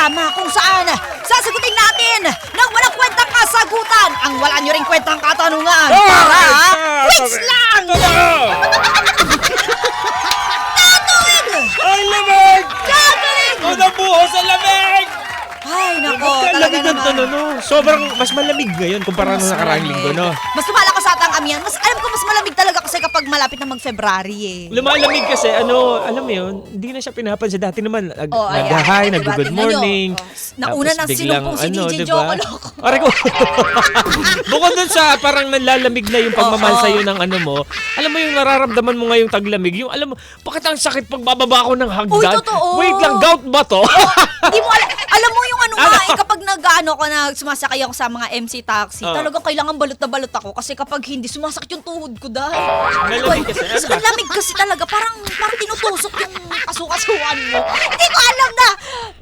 programa kung saan sasagutin natin ng walang kwentang kasagutan ang wala nyo ring kwentang katanungan para quiz lang! Tatuwid! Ay, lamig! Tatuwid! Unang buhos sa lamig! Ay, nako, talaga Lamig ng naman. no? Sobrang mas malamig ngayon kumpara nung nakaraang linggo, no? Mas lumalakas ata ang amihan. Alam ko, mas malamig talaga kasi kapag malapit na mag-February eh. Lumalamig kasi, alam mo yun, hindi na siya pinapansin. Dati naman, ayan. nag-hi, Diba, nag-good tingnan nyo. morning. Nauna Tapos na biglang, sinumpong si DJ diba? Jokolok. Aray ko. Bukod dun sa parang nalalamig na yung pagmamahal sa'yo ng ano mo, alam mo yung nararamdaman mo ngayong taglamig, yung alam mo, bakit ang sakit pag bababa ko ng hagdan? Uy, totoo. Wait lang, gout ba to? Hindi mo alam mo yung ano nga, kapag nag-ano ko na sumasakay ako sa mga MC taxi, talagang kailangan balot na balot ako kasi kapag hindi, sumasakit yung tuhod ko dahil. Malamig kasi. Ang lamig kasi talaga, parang tinutusok yung kasukasuan mo. Hindi ko alam na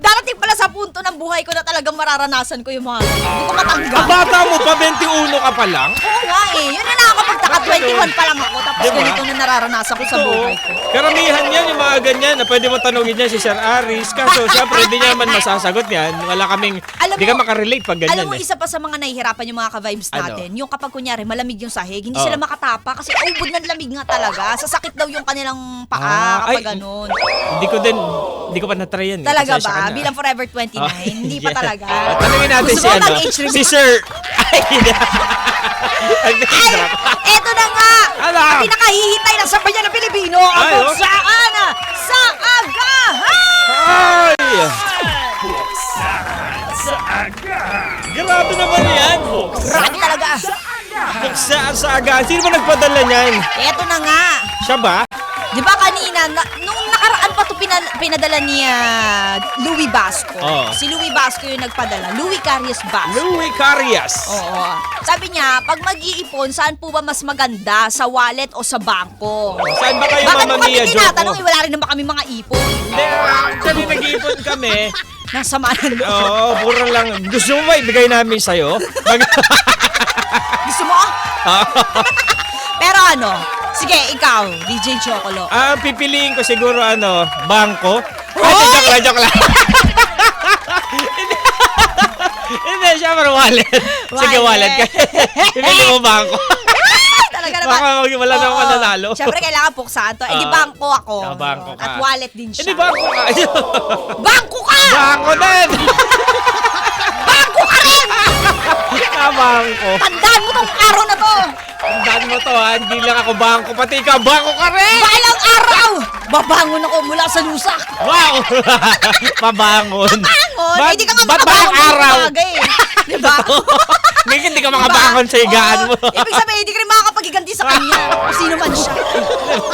darating pala sa punto ng buhay ko na talagang mararanasan ko yung mga ganun. Hindi ko matanggap. Ang bata mo pa, 21 ka pa lang? Oo nga eh. Yun na nakakapagtaka, 21 pa lang ako tapos Diba? ganito na nararanasan ko sa buhay ko. Karamihan yan, yung mga ganyan, na pwede mo tanongin niya si Sir Aris. Kaso, syempre, hindi niya naman masasagot yan. Wala kaming, hindi ka makarelate pag ganyan. Alam mo, isa pa sa mga nahihirapan yung mga ka-vibes natin, yung kapag kunyari malamig yung sahig, hindi Oh. sila makatapa kasi ubod ng lamig nga talaga. Sasakit daw yung kanilang paa kapag ganun. Hindi ko pa na-try yan. Talaga Pasensya ka ba? na. Bilang Forever 29? Hindi pa Yeah. talaga. Tanungin natin Gusto mo mag-age si review? Sir. Ay, Eto na nga! Ano? Ang pinakahihintay ng sabayan ng Pilipino ang Ay, oh. buksaan sa agahan! Ay! Grabe naman yan. Grabe talaga. Buksaan sa agahan. Sino ba nagpadala niyan? Eto na nga. Siya ba? Di ba kanina, nung nakaraan pa ito pinadala ni Louie Basco. Oo. Si Louie Basco yung nagpadala. Louie Carias Basco. Louie Carias. Oo. Sabi niya, pag mag-iipon, saan po ba mas maganda? Sa wallet o sa bangko? Saan ba kayo, Bakit Mama mo kami Mia, tinatanong? Joko? Wala rin naman kami mga ipon. Hindi, actually nag-iipon kami. Nasama ng loob. Oo, puro lang. Gusto mo ba ibigay namin sa'yo? Gusto mo? Pero ano, sige, ikaw, DJ Chocolo. Pipiliin ko siguro bangko. Hoy! Joke lang. Hindi, syempre wallet. Sige, wallet ka. Pipili mo bangko. Talaga naman. Baka wala na akong Oo. mananalo. Siyempre, kailangan puksahan to. Di bangko ako. Bangko ka. At wallet din siya. Hindi, bangko ka. Bangko ka! Bangko din. Bangko ka rin! Bangko. Tandaan mo tong araw na to! Tandaan mo to, ha? Hindi lang ako bangko, pati ikaw, bangko ka rin! Balang araw! Babangon ako mula sa lusak. Wow! Mabangon. Bangon? Ba't- Hindi ka nga ba't makabangon balang araw? ng bagay. Diba? Ngayon hindi ka makabangon sa higaan mo. Oo. Ibig sabihin, hindi ka rin makakapaghiganti sa kanya. Kung sino man siya.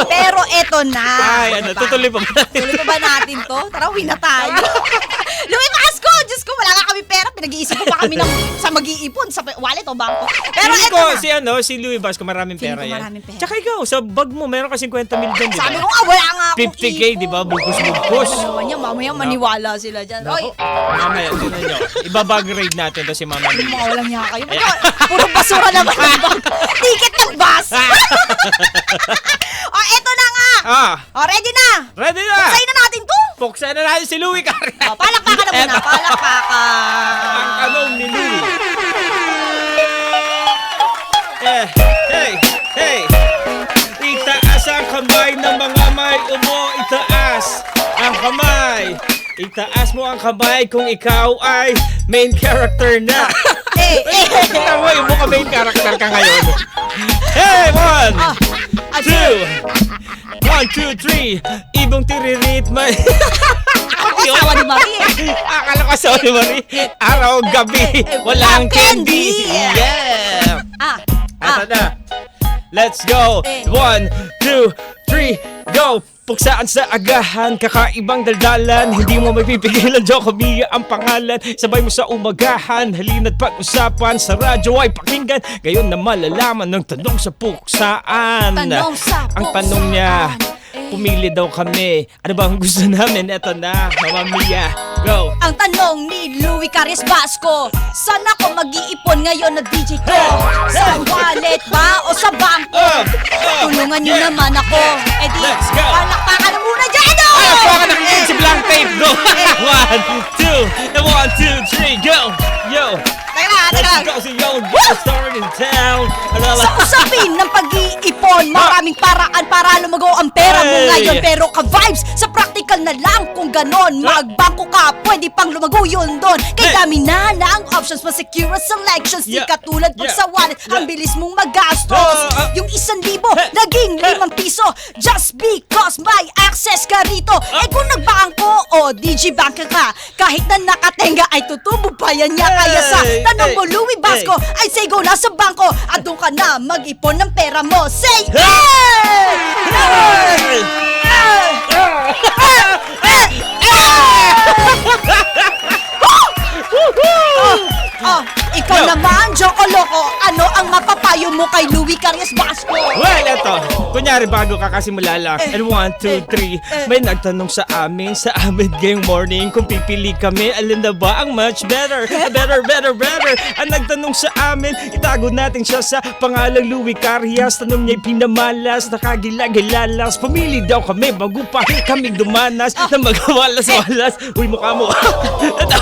Pero eto na. Ay, Diba? tutuloy pa ba natin? Tuloy pa ba natin to? Tara, uwi na tayo. Louie Basco! Diyos ko, wala nga kami pera. Pinag-iisip pa kami sa mag-iipon, sa wallet o bangko. Pero Feeling eto ko, na. si Louie Basco, maraming Feeling pera ko yan. maraming pera. Tsaka ikaw, sa bag mo, meron ka 50 mil dyan, di ba? Sabi ko nga, wala nga akong 50K, ipon. di ba? Bugos-bugos. Ano naman yan, mamaya maniwala sila dyan. Oy, Mamaya, tinan nyo. Ibabag raid natin to si Mama yung Mia. mga walang niya kayo. Puro basura naman ang bag. Ticket ng bus. O, eto na nga. O, ready na. Ready na! Sa'yo na natin to. Buksan na natin si Louie Carias. O, palakpakan na muna. Eto. Palakpakan. Ang tanong ni Louie. Hey! Itaas ang kamay ng mga may umo. Itaas ang kamay. Itaas mo ang kamay kung ikaw ay main character na. Tingnan mo, yung mukha main character ka ngayon. Hey! 1, 2, 3. Ibong tiririt may... Asawa ni Marie. Akala ko asawa ni Marie. Araw, gabi, walang candy. Yeah! Ito na. Let's go. 1, 2, 3, go! Puksaan sa agahan, kakaibang daldalan. Hindi mo mapipigilan, Joko Mia ang pangalan. Sabay mo sa umagahan, halina't pag-usapan. Sa radyo ay pakinggan, gayon na malalaman ng tanong sa puksaan. Tanong sa Ang tanong niya, puksaan, pumili daw kami. Ano ba ang gusto namin? Eto na, Mama Mia, go! Ang tanong ni Louie Carias Basco, saan ako mag-iipon ngayon na DJ ko? Sa wallet ba o sa bangko? Tulungan niyo naman ako. Eh di, Let's go. palakpakan na muna dyan, no? Ay, ako ka nakikinig si Blank Tape, go! 1, And 1, 2, 3, go! Yo! Teka lang. Let's go si Young Star in town! Sa usapin ng pag-iipon, maraming paraan para lumago ang pera mo Hey! ngayon. Pero ka-vibes, sa practical na lang kung ganon. Magbangko ka, pwede pang lumago yun doon. Kay Hey! dami na ang options, mas secure ang selections. Di Yeah. katulad pag Yeah. sa wallet, ang Yeah. bilis mong magastos. Yung 1,000, Hey! naging Hey! 5 piso. Just because may access ka rito. Eh kung nagbangko o digibank ka, kahit na nakatenga ay tutubo pa yan niya. Kaya sa Hey! tanong mo, Hey! Louie Basco, Hey! ay say go na sa bangko at doon ka na mag-ipon ng pera mo. Say Hey! hey! Oh, ikaw Yo! naman, Joko Loco, ano ang mapapayo mo kay Louie Carias Basco? Well, eto. Kunyari, bago ka kasimula lang. And 1, 2, 3. May nagtanong sa amin ngayong morning kung pipili kami. Alin na ba ang much better? Better. Ang nagtanong sa amin, itago natin siya sa pangalang Louie Carias. Tanong niya'y pinamalas, nakagilagilalas. Pumili daw kami bago pa kami dumanas na magawalas-walas. Uy, mukha mo. Eto.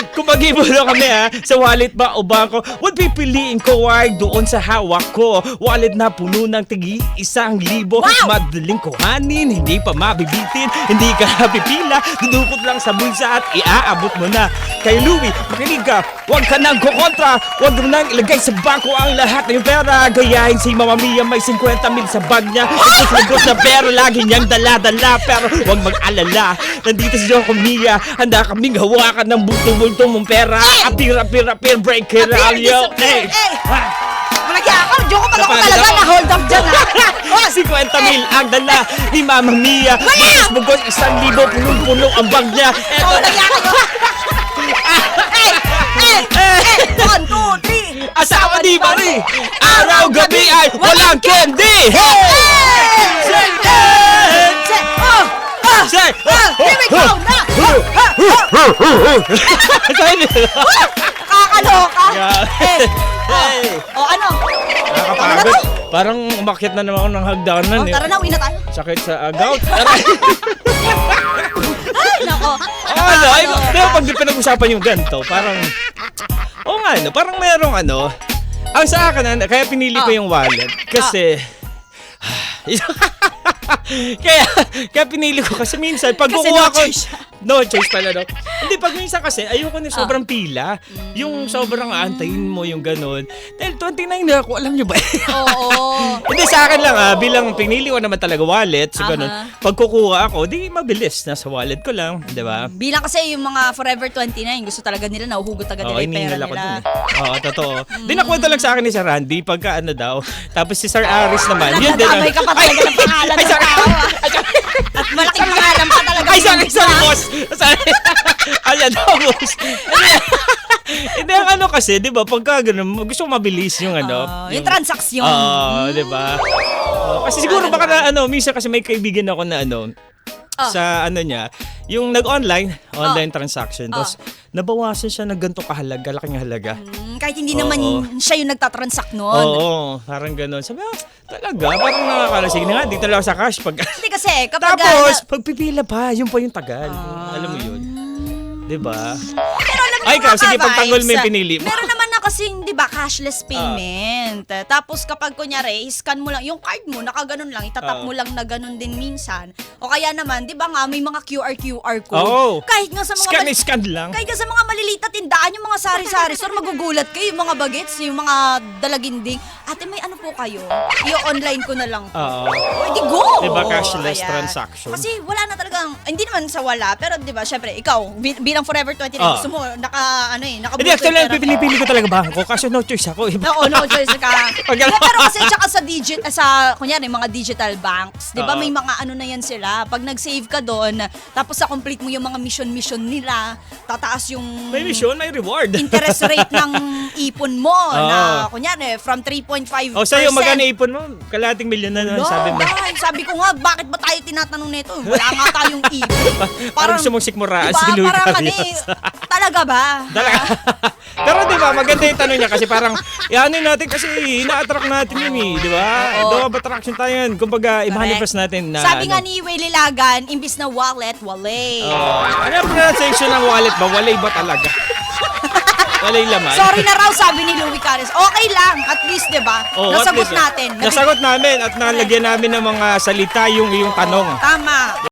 Kung mag-ipuno kami sa wallet ba o bangko, what pipiliin ko ay doon sa hawak ko. Wallet na puno ng tigi 1,000. Wow! Madaling kuhanin, hindi pa mabibitin, hindi ka napipila, dudukot lang sa bulsa at iaabot mo na. Kay Louie, makinig ka, huwag ka nang kukontra, huwag mo nang ilagay sa bangko ang lahat ng pera. Gayahin si Mama Mia, may 50 mil sa bag niya. Lagos na pera, lagi niyang dala-dala. Pero huwag mag-alala, nandito si Joko Mia, handa kaming hawakan ng bulto-bulto mong pera. Apir, break it out, yo. Hey! Malagyan ako, Joko pag ako Napagod talaga ako. na-hold up dyan ha. 50 mil ang dala ni Mama Mia. Bugos 1,000, punong-puno ang bag niya. Eto Oh, na. malagyan ako. One, two, three. Asawa ni Marie, araw-gabi ay walang candy. Hey! Say, hey! Say, Here we go na. Kakaloka. Hey! Hey! O ano? Nakakapagod. Parang umakyat na naman ako ng hagdanan. Oh, tara na, uwi na tayo. Sakit sa gout. Aray! Ay, nako. Ano? Ay, di ba pag pinag-usapan yung ganito, parang... Oo nga, no? Parang merong ano... Ang sa akin, kaya pinili ko yung wallet. Kasi... kaya pinili ko kasi minsan pag Kasi kukuha no ko choice. no choice pala no. Hindi pag minsan kasi ayoko na sobrang pila. Yung sobrang aantayin mo yung ganun. Dahil 29 na ako, alam niyo ba? Oo. Hindi sa akin lang bilang pinili ko naman talaga wallet, so ganun. Aha. Pag kukuha ako, di mabilis nasa wallet ko lang, 'di ba? Bilang kasi yung mga Forever 29, gusto talaga nila nahuhugot agad nila yung pera iningal ako nila. dun Oo, totoo. Di nakwento lang sa akin ni Sir Randy pagka ano daw. Tapos si Sir Aris naman, yun din. Nadadamay ka pa talaga ng pangalan Ay, ng sorry. tao. At malaking pangalan pa talaga. Ay, sorry, binigay mo. boss. Sorry. Ayan, boss. Hindi, ang ano kasi, di ba, pagka ganun, gusto ko mabilis yung ano. Yung transaksyon. Oo, di ba? Kasi siguro baka na, ano, minsan kasi may kaibigan ako na ano, sa ano niya, yung online transaction. Tapos, nabawasan siya ng ganito kahalaga, laking halaga. Kahit hindi Oo. naman siya yung nagtatransact noon. Oo, parang ganun. Sabi ko, talaga, parang nakakalasig na nga, di talaga sa cash. Pag... Hindi kasi, kapag... Tapos, pagpipila pa, yun pa yung tagal. Alam mo yun? Diba? Pero alam mo Ay, ikaw, mga sige, ka-vibes, pagtanggol mo yung pinili mo. Meron naman na kasing, di ba, cashless payment. Tapos kapag kunyari, scan mo lang, yung card mo, nakaganon lang, itatap mo lang na ganon din minsan. O kaya naman, di ba nga, may mga QR code. Oo. Kahit nga sa mga... Scan lang. Kahit nga sa mga maliliit na tindahan, yung mga sari-sari store, magugulat kayo, yung mga bagets, yung mga dalaginding. Ate, may ano po kayo? I-online ko na lang po. Oo. O, edi go! Diba, cashless Ayan. transaction? Kasi wala na talagang, hindi naman sa wala, pero di ba, syempre, ikaw, bilang Forever 29, gusto mo, Hindi, actually, pipili ko talaga bangko kasi no choice ako. Oo, no choice ka. Pag- Yeah, pero kasi tsaka sa kunyari, mga digital banks, di ba Oo. may mga ano na yan sila. Pag nag-save ka doon, tapos sa complete mo yung mga mission nila, tataas yung May mission, may reward. interest rate ng ipon mo na kunyari from 3.5%. O, sa'yo, magkano ipon mo? Kalating milyon na naman, sabi mo. Ay, sabi ko nga, bakit ba tayo tinatanong nito? Wala nga tayong ipon. Parang gusto mong sikmuraan diba? si Louie Parang ano Carias. talaga ba? Talaga. Pero Pero di ba, maganda yung tanong niya kasi parang, ano natin kasi, ina-attract natin yun eh, di ba? Oo. Law of attraction tayo yun. Kumbaga, i-manifest natin na, Sabi nga ni Willie Lagan, imbis na wallet, walay. ano ang pronunciation ng wallet ba? Walay ba talaga? Walay laman? Sorry na raw, sabi ni Louie Cares. Okay lang, at least, di ba? Oh, at Nasagot least, natin. Nasagot namin at nalagyan namin ng mga salita yung iyong tanong. Tama.